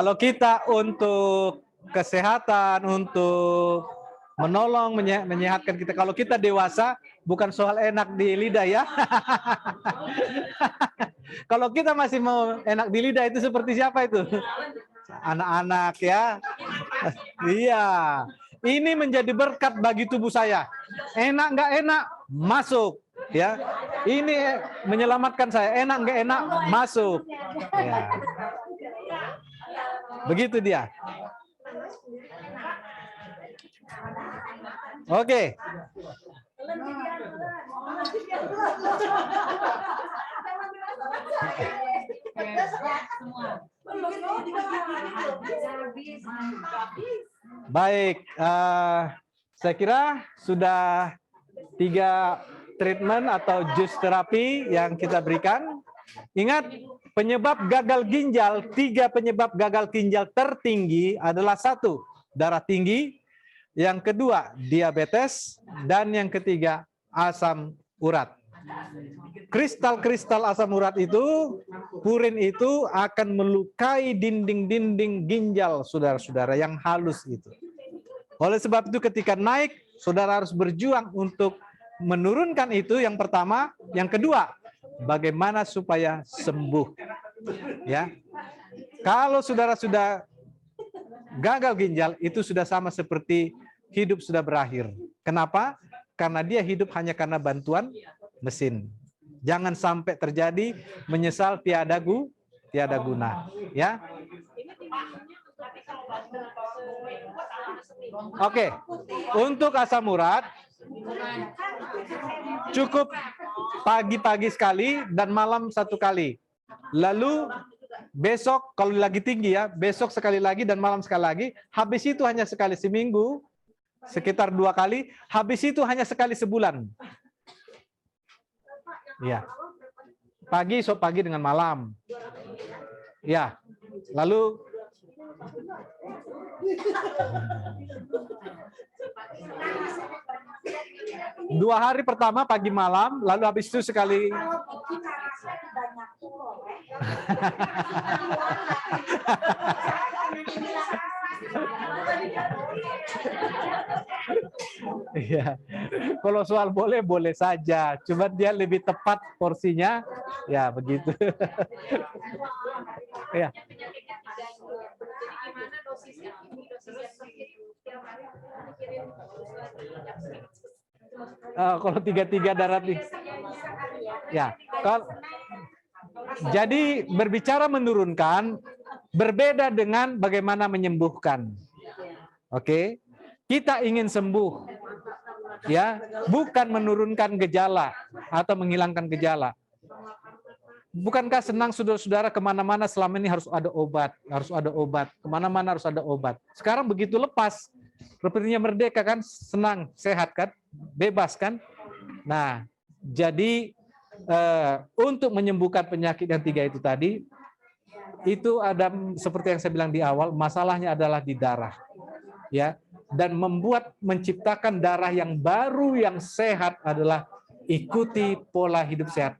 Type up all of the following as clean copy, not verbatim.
Kalau kita untuk kesehatan, untuk menolong, menyehatkan kita. Kalau kita dewasa, bukan soal enak di lidah ya. Kalau kita masih mau enak di lidah itu seperti siapa itu? Anak-anak ya. Iya. Ini menjadi berkat bagi tubuh saya. Enak nggak enak, masuk. Ya, ini menyelamatkan saya. Enak nggak enak, masuk. Ya. Begitu dia. Oke. Baik, saya kira sudah 3 treatment atau jus terapi yang kita berikan. Ingat, penyebab gagal ginjal, 3 penyebab gagal ginjal tertinggi adalah 1, darah tinggi, yang kedua diabetes, dan yang ketiga asam urat. Kristal-kristal asam urat itu, purin itu akan melukai dinding-dinding ginjal saudara-saudara yang halus itu. Oleh sebab itu ketika naik, saudara harus berjuang untuk menurunkan itu yang pertama, yang kedua, bagaimana supaya sembuh. Ya. Kalau saudara sudah gagal ginjal, itu sudah sama seperti hidup sudah berakhir. Kenapa? Karena dia hidup hanya karena bantuan mesin. Jangan sampai terjadi menyesal tiada guna, ya. Oke. Untuk asam urat cukup pagi-pagi sekali dan malam 1 kali. Lalu besok kalau lagi tinggi ya, besok sekali lagi dan malam sekali lagi. Habis itu hanya sekali seminggu, sekitar 2 kali. Habis itu hanya sekali sebulan. Ya. Pagi, esok pagi dengan malam. Ya. Lalu dua hari pertama pagi malam, lalu habis itu sekali. Iya. Kalau soal boleh saja, cuma dia lebih tepat porsinya, ya begitu. Ya. Kalau 3 darah tinggi. Ya, kalau jadi berbicara menurunkan berbeda dengan bagaimana menyembuhkan. Oke, kita ingin sembuh, ya, bukan menurunkan gejala atau menghilangkan gejala. Bukankah senang saudara-saudara kemana-mana selama ini harus ada obat, kemana-mana harus ada obat. Sekarang begitu lepas, sepertinya merdeka kan, senang, sehat kan, bebas kan. Nah, jadi untuk menyembuhkan penyakit yang 3 itu tadi, itu ada seperti yang saya bilang di awal, masalahnya adalah di darah, ya. Dan menciptakan darah yang baru yang sehat adalah ikuti pola hidup sehat.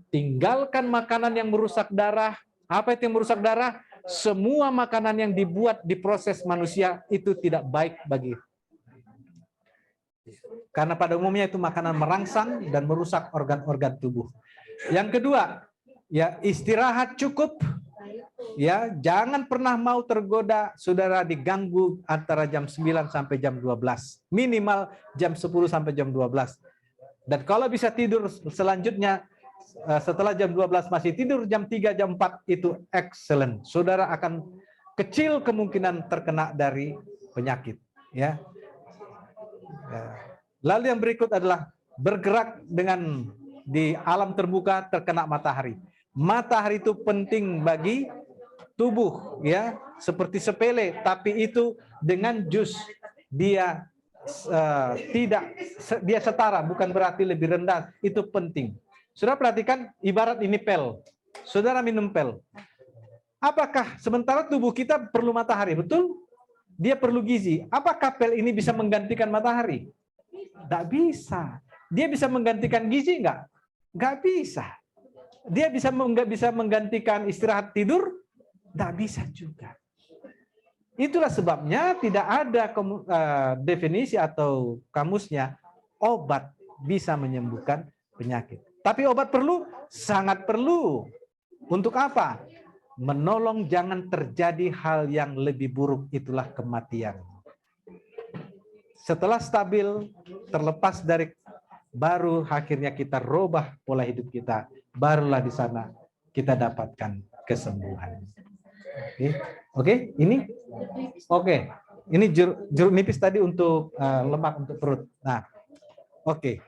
Tinggalkan makanan yang merusak darah. Apa itu yang merusak darah? Semua makanan yang dibuat di proses manusia itu tidak baik bagi. Karena pada umumnya itu makanan merangsang dan merusak organ-organ tubuh. Yang kedua, ya istirahat cukup. Ya, jangan pernah mau tergoda saudara diganggu antara jam 9 sampai jam 12. Minimal jam 10 sampai jam 12. Dan kalau bisa tidur selanjutnya setelah jam 12 masih tidur jam 3, jam 4 itu excellent. Saudara akan kecil kemungkinan terkena dari penyakit, ya. Lalu yang berikut adalah bergerak dengan di alam terbuka terkena matahari. Matahari itu penting bagi tubuh, ya, seperti sepele, tapi itu dengan jus dia dia setara, bukan berarti lebih rendah, itu penting. Saudara perhatikan, ibarat ini pel. Saudara minum pel. Apakah sementara tubuh kita perlu matahari, betul? Dia perlu gizi. Apakah pel ini bisa menggantikan matahari? Tidak bisa. Dia bisa menggantikan gizi enggak? Enggak bisa. Dia bisa menggantikan istirahat tidur? Tidak bisa juga. Itulah sebabnya tidak ada definisi atau kamusnya obat bisa menyembuhkan penyakit. Tapi obat perlu, sangat perlu. Untuk apa? Menolong jangan terjadi hal yang lebih buruk, itulah kematian. Setelah stabil, terlepas dari, baru akhirnya kita rubah pola hidup kita. Barulah di sana kita dapatkan kesembuhan. Oke, ini oke. Ini jeruk nipis tadi untuk lemak untuk perut. Nah, oke.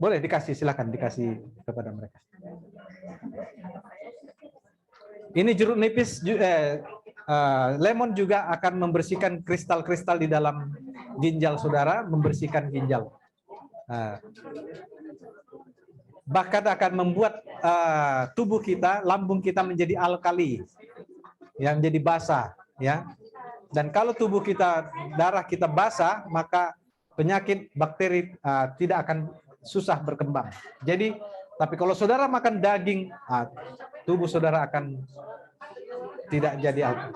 Boleh dikasih, silakan dikasih kepada mereka. Ini jeruk nipis, lemon juga akan membersihkan kristal-kristal di dalam ginjal saudara, membersihkan ginjal. Bahkan akan membuat tubuh kita, lambung kita menjadi alkali, yang menjadi basah, ya. Dan kalau tubuh kita, darah kita basah, maka penyakit bakteri tidak akan susah berkembang. Jadi, tapi kalau saudara makan daging, tubuh saudara akan tidak jadi alkali.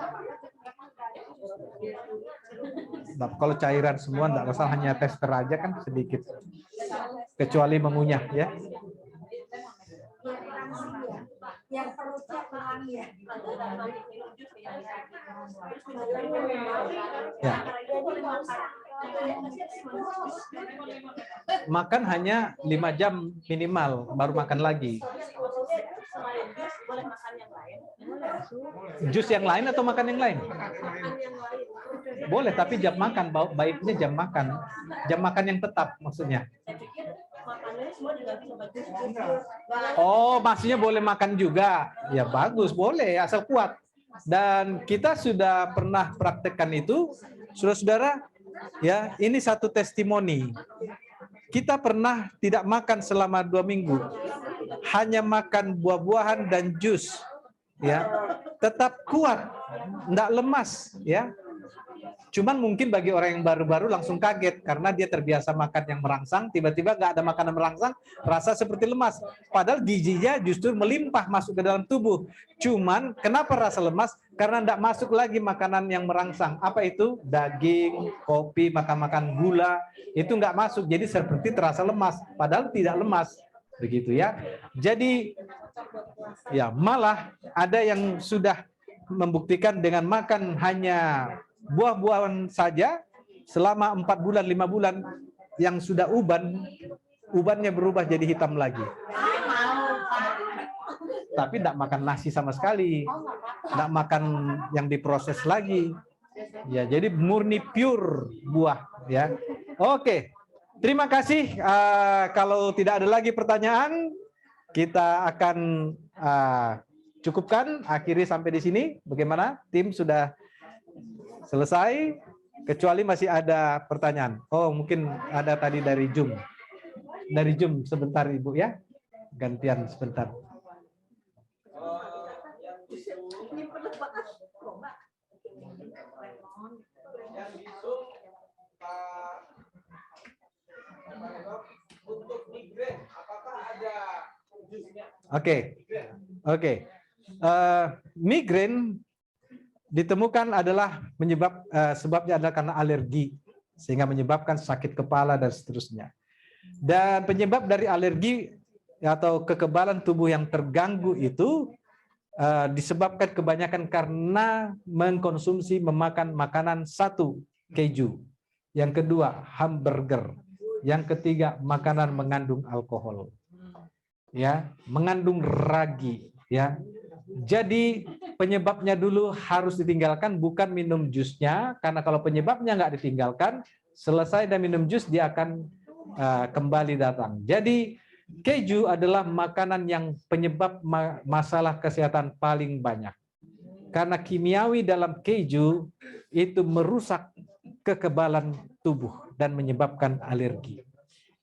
Nah, kalau cairan semua enggak masalah, hanya tester aja kan sedikit. Kecuali mengunyah, ya. Yang perutnya ya. Ya. Makan hanya 5 jam minimal, baru makan lagi. Jus yang lain atau makan yang lain? Boleh, tapi jam makan, baiknya jam makan. Jam makan yang tetap maksudnya. Oh, maksudnya boleh makan juga. Ya bagus, boleh, asal kuat. Dan kita sudah pernah praktekkan itu, saudara-saudara, ya, ini satu testimoni. Kita pernah tidak makan selama 2 minggu. Hanya makan buah-buahan dan jus. Ya, tetap kuat, enggak lemas, ya. Cuman mungkin bagi orang yang baru-baru langsung kaget karena dia terbiasa makan yang merangsang, tiba-tiba nggak ada makanan merangsang, rasa seperti lemas. Padahal gizinya justru melimpah masuk ke dalam tubuh. Cuman kenapa rasa lemas? Karena nggak masuk lagi makanan yang merangsang. Apa itu? Daging, kopi, makan-makan gula, itu nggak masuk. Jadi seperti terasa lemas. Padahal tidak lemas. Begitu ya. Jadi ya malah ada yang sudah membuktikan dengan makan hanya buah-buahan saja selama 4 bulan, 5 bulan, yang sudah ubannya berubah jadi hitam lagi. Tapi tidak makan nasi sama sekali, tidak makan yang diproses lagi. Ya, jadi murni pure buah. Ya, oke. Terima kasih. Kalau tidak ada lagi pertanyaan, kita akan cukupkan, akhiri sampai di sini. Bagaimana? Tim sudah selesai, kecuali masih ada pertanyaan. Oh, mungkin ada tadi dari Zoom. Dari Zoom sebentar Ibu ya. Gantian sebentar. Oke. Migrain ditemukan adalah sebabnya adalah karena alergi, sehingga menyebabkan sakit kepala dan seterusnya. Dan penyebab dari alergi atau kekebalan tubuh yang terganggu itu disebabkan kebanyakan karena memakan makanan, 1, keju, yang kedua hamburger, yang ketiga makanan mengandung alkohol, ya, mengandung ragi, ya. Jadi penyebabnya dulu harus ditinggalkan, bukan minum jusnya, karena kalau penyebabnya nggak ditinggalkan, selesai dan minum jus dia akan kembali datang. Jadi keju adalah makanan yang penyebab masalah kesehatan paling banyak, karena kimiawi dalam keju itu merusak kekebalan tubuh dan menyebabkan alergi.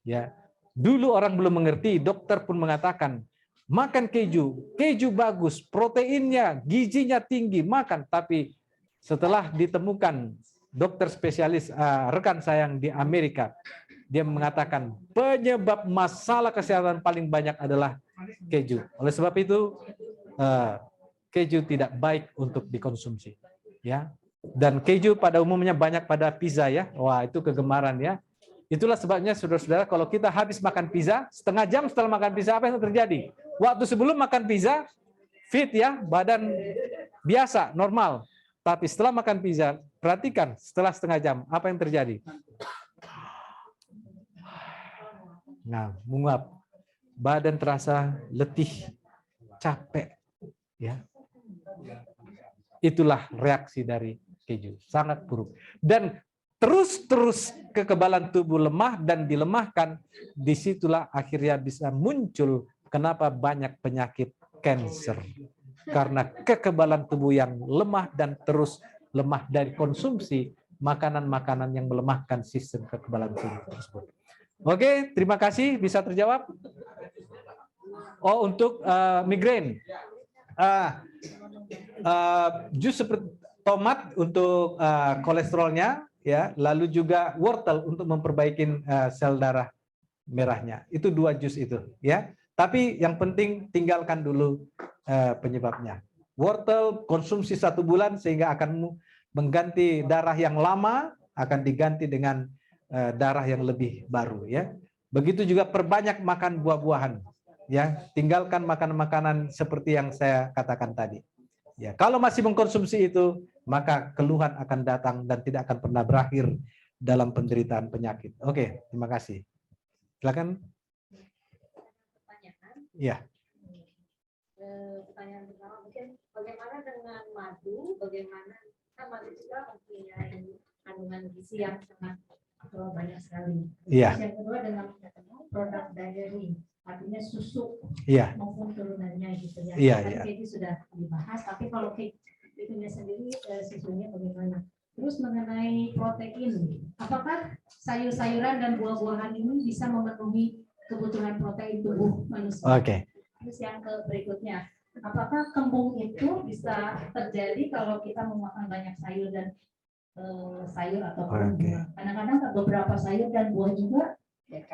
Ya, dulu orang belum mengerti, dokter pun mengatakan makan keju bagus, proteinnya, gizinya tinggi, makan. Tapi setelah ditemukan dokter spesialis, rekan saya yang di Amerika, dia mengatakan penyebab masalah kesehatan paling banyak adalah keju. Oleh sebab itu, keju tidak baik untuk dikonsumsi. Ya, Dan keju pada umumnya banyak pada pizza ya. Wah, itu kegemaran ya. Itulah sebabnya saudara-saudara, kalau kita habis makan pizza, setengah jam setelah makan pizza, apa yang terjadi? Waktu sebelum makan pizza, fit ya, badan biasa, normal. Tapi setelah makan pizza, perhatikan setelah setengah jam, apa yang terjadi? Nah, menguap. Badan terasa letih, capek. Ya. Itulah reaksi dari keju, sangat buruk. Dan terus kekebalan tubuh lemah dan dilemahkan, disitulah akhirnya bisa muncul kenapa banyak penyakit kanker. Karena kekebalan tubuh yang lemah dan terus lemah dari konsumsi makanan-makanan yang melemahkan sistem kekebalan tubuh tersebut. Oke, terima kasih. Bisa terjawab? Oh, untuk migrain. Jus seperti tomat untuk kolesterolnya, ya, lalu juga wortel untuk memperbaiki sel darah merahnya. Itu 2 jus itu, ya. Tapi yang penting tinggalkan dulu penyebabnya. Wortel konsumsi 1 bulan sehingga akan mengganti darah yang lama, akan diganti dengan darah yang lebih baru, ya. Begitu juga perbanyak makan buah-buahan, ya. Tinggalkan makanan-makanan seperti yang saya katakan tadi. Ya, kalau masih mengkonsumsi itu, maka keluhan akan datang dan tidak akan pernah berakhir dalam penderitaan penyakit. Oke, terima kasih. Silakan. Iya. Pertanyaan pertama mungkin bagaimana dengan madu? Bagaimana kan madu juga mempunyai kandungan gizi yang sangat banyak sekali. Iya. Yang kedua dengan produk dairy, artinya susu maupun turunannya gitu ya. Iya. Tadi sudah dibahas, tapi kalau itunya sendiri susunya bagaimana? Terus mengenai protein, apakah sayur-sayuran dan buah-buahan ini bisa memenuhi kebutuhan protein tubuh manusia? Oke. Terus yang berikutnya, apakah kembung itu bisa terjadi kalau kita memakan banyak sayur dan sayur atau buah? Kadang-kadang beberapa sayur dan buah juga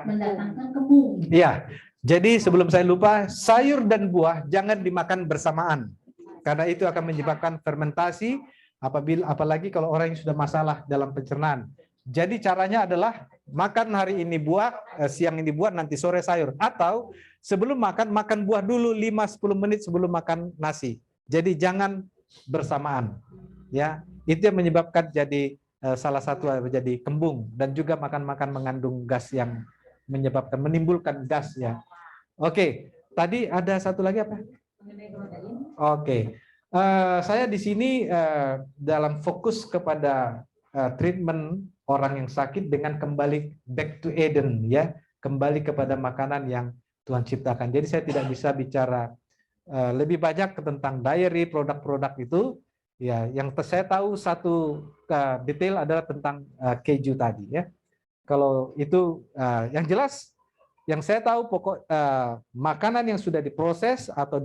mendatangkan kembung. Iya. Jadi sebelum saya lupa, sayur dan buah jangan dimakan bersamaan. Karena itu akan menyebabkan fermentasi, apalagi kalau orang yang sudah masalah dalam pencernaan. Jadi caranya adalah makan hari ini buah, siang ini buah, nanti sore sayur. Atau sebelum makan buah dulu 5-10 menit sebelum makan nasi. Jadi jangan bersamaan. Ya, itu yang menyebabkan jadi salah satu menjadi kembung dan juga makan-makan mengandung gas yang menimbulkan gas ya. Oke, tadi ada satu lagi apa? Oke. Saya di sini dalam fokus kepada treatment orang yang sakit dengan kembali back to Eden ya, kembali kepada makanan yang Tuhan ciptakan. Jadi saya tidak bisa bicara lebih banyak tentang diary, produk-produk itu. Ya, yang saya tahu satu detail adalah tentang keju tadi ya. Kalau itu yang jelas, yang saya tahu pokok makanan yang sudah diproses atau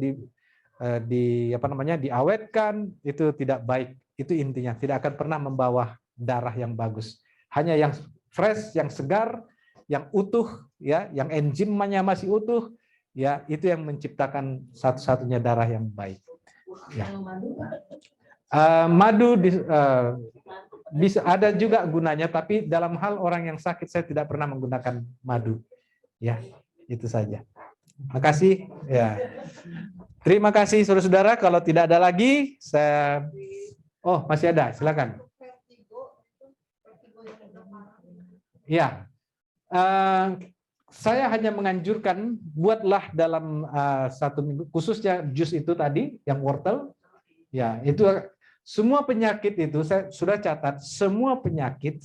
diawetkan itu tidak baik. Itu intinya, tidak akan pernah membawa darah yang bagus. Hanya yang fresh, yang segar, yang utuh, ya, yang enzimnya masih utuh, ya, itu yang menciptakan satu-satunya darah yang baik. Ya. Madu bisa ada juga gunanya, tapi dalam hal orang yang sakit saya tidak pernah menggunakan madu. Ya, itu saja. Makasih. Ya. Terima kasih saudara-saudara. Kalau tidak ada lagi, saya masih ada. Silakan. Ya. Saya hanya menganjurkan buatlah dalam 1 minggu, khususnya jus itu tadi yang wortel. Ya, itu semua penyakit itu saya sudah catat, semua penyakit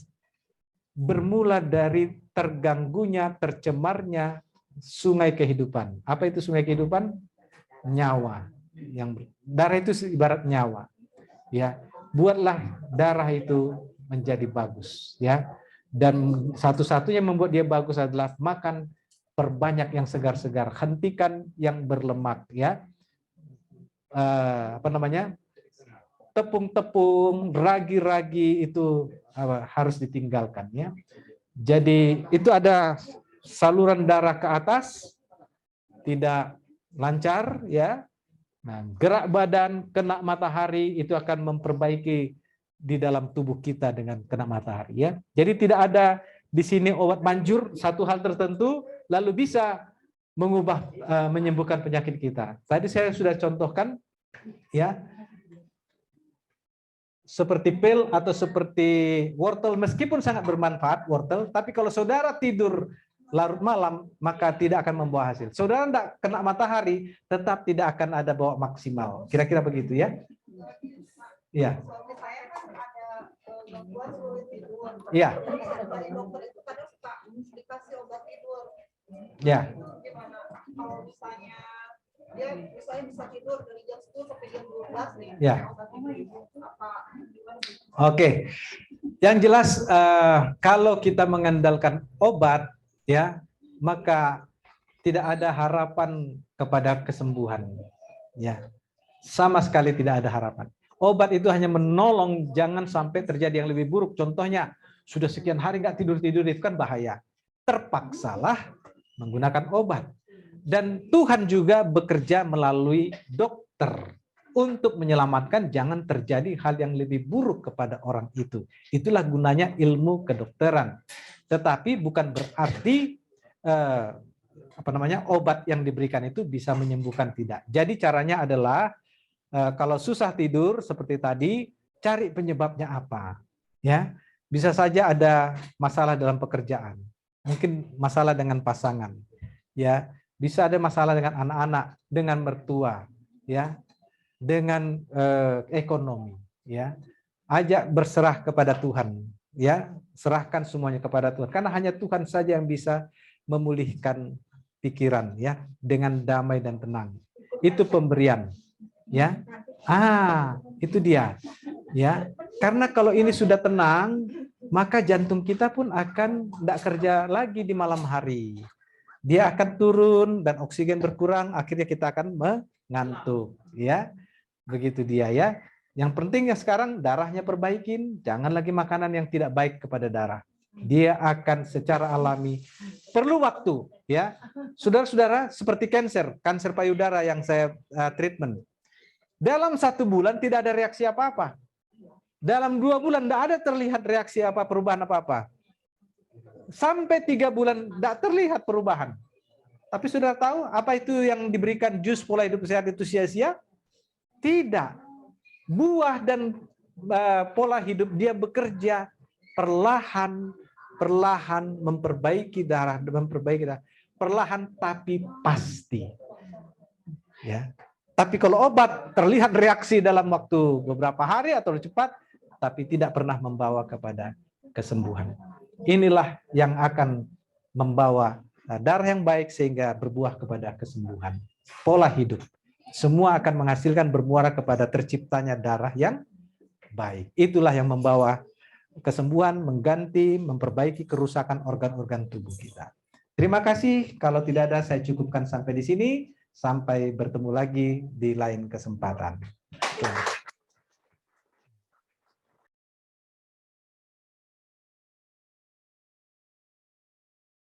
bermula dari terganggunya, tercemarnya sungai kehidupan. Apa itu sungai kehidupan? Nyawa. Yang darah itu ibarat nyawa. Ya, buatlah darah itu menjadi bagus, ya. Dan satu-satunya membuat dia bagus adalah makan perbanyak yang segar-segar, hentikan yang berlemak, ya. Tepung-tepung, ragi-ragi itu harus ditinggalkan, ya. Jadi itu ada saluran darah ke atas tidak lancar, ya. Nah, gerak badan kena matahari itu akan memperbaiki di dalam tubuh kita dengan kena matahari, ya. Jadi tidak ada di sini obat manjur satu hal tertentu lalu bisa mengubah menyembuhkan penyakit kita. Tadi saya sudah contohkan, ya, seperti pil atau seperti wortel, meskipun sangat bermanfaat wortel, tapi kalau saudara tidur larut malam maka tidak akan membawa hasil. Saudara tidak kena matahari tetap tidak akan ada bawa maksimal. Kira-kira begitu, ya. Iya. Iya. Ya. Kalau misalnya dia bisa tidur dari jam 10 sampai jam 12 nih. Ya. Oke. Yang jelas kalau kita mengandalkan obat, ya, maka tidak ada harapan kepada kesembuhan. Ya. Sama sekali tidak ada harapan. Obat itu hanya menolong jangan sampai terjadi yang lebih buruk. Contohnya, sudah sekian hari nggak tidur-tidur, itu kan bahaya. Terpaksalah menggunakan obat. Dan Tuhan juga bekerja melalui dokter untuk menyelamatkan jangan terjadi hal yang lebih buruk kepada orang itu. Itulah gunanya ilmu kedokteran. Tetapi bukan berarti obat yang diberikan itu bisa menyembuhkan, tidak. Jadi caranya adalah kalau susah tidur seperti tadi, cari penyebabnya apa. Ya, bisa saja ada masalah dalam pekerjaan, mungkin masalah dengan pasangan, ya, bisa ada masalah dengan anak-anak, dengan mertua, ya, dengan ekonomi, ya. Ajak berserah kepada Tuhan, ya, serahkan semuanya kepada Tuhan, karena hanya Tuhan saja yang bisa memulihkan pikiran, ya, dengan damai dan tenang. Itu pemberian. Ya, itu dia, ya. Karena kalau ini sudah tenang, maka jantung kita pun akan tidak kerja lagi di malam hari. Dia akan turun dan oksigen berkurang, akhirnya kita akan mengantuk, ya. Begitu dia, ya. Yang pentingnya sekarang darahnya perbaikin, jangan lagi makanan yang tidak baik kepada darah. Dia akan secara alami perlu waktu, ya. Saudara-saudara, seperti kanker payudara yang saya treatment. Dalam 1 bulan tidak ada reaksi apa-apa. Dalam 2 bulan tidak ada terlihat reaksi apa, perubahan apa-apa. Sampai 3 bulan tidak terlihat perubahan. Tapi sudah tahu apa itu yang diberikan jus pola hidup sehat itu sia-sia? Tidak. Buah dan pola hidup dia bekerja perlahan memperbaiki darah, perlahan tapi pasti. Ya. Tapi kalau obat terlihat reaksi dalam waktu beberapa hari atau cepat, tapi tidak pernah membawa kepada kesembuhan. Inilah yang akan membawa darah yang baik sehingga berbuah kepada kesembuhan. Pola hidup. Semua akan menghasilkan bermuara kepada terciptanya darah yang baik. Itulah yang membawa kesembuhan, mengganti, memperbaiki kerusakan organ-organ tubuh kita. Terima kasih. Kalau tidak ada, saya cukupkan sampai di sini. Sampai bertemu lagi di lain kesempatan.